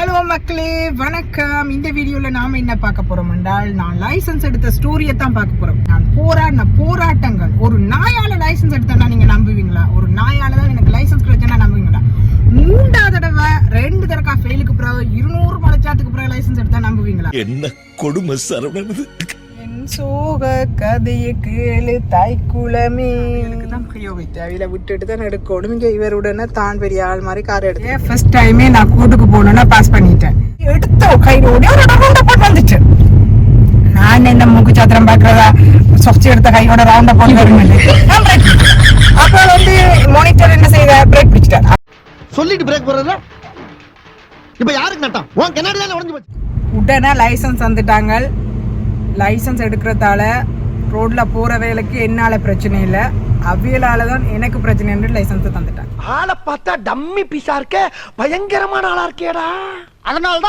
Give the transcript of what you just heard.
Hello மக்களே, வணக்கம். இந்த வீடியோல நாம என்ன பார்க்க போறோம் என்றால், நான் லைசன்ஸ் எடுத்த ஸ்டோரியை தான் பார்க்க போறோம். நான் போராடின போராட்டங்கள். ஒரு நாயால லைசன்ஸ் எடுத்தா நீங்க நம்புவீங்களா? ஒரு நாயால தான் எனக்கு லைசன்ஸ் கிடைச்சா நம்புவீங்களா? 3வது தடவை 2 தடவை ஃபெயிலுக்கு பிறகு 200 மலைச்சாத்துக்கு பிறகு லைசன்ஸ் எடுத்தா நம்புவீங்களா? என்ன கொடுமை சரவணன். சோக கதையை கேளு தாய்க்குளமே தான் தேவையில விட்டுட்டு தான் எடுக்கணும். இங்க இவருடனே தான் பெரிய ஆள் மாதிரி கார் எடுத்தேன். ஃபர்ஸ்ட் டைமே நான் கூட்டுக்கு போகணும்னா பாஸ் பண்ணிட்டேன். எடுத்த கையோட ஒரு ரவுண்ட போட்டு வந்துச்சு. நான் என்ன மூக்கு சாத்திரம் பாக்குறதா சொச்சி எடுத்த கையோட ரவுண்ட போட்டு வருவேன். அப்ப வந்து மானிட்டர் என்ன செய்த பிரேக் பிடிச்சிட்டார். சொல்லிட்டு பிரேக் போடுறதுல இப்ப யாருக்கு நட்டம்? உன் கண்ணாடி தானே உடைஞ்சு போச்சு. உடனே லைசன்ஸ் வந்துட்டாங்க. லைசன்ஸ் எடுக்கிறதால ரோட்ல போற வேலைக்கு என்னால பிரச்சனை இல்லை, அவியலால தான் எனக்கு பிரச்சனை. லைசன்ஸ் தந்துட்டாங்க. ஆளை பார்த்தா டம்மி பீஸா இருக்க, பயங்கரமான ஆளா இருக்கேடா. அதனாலதான்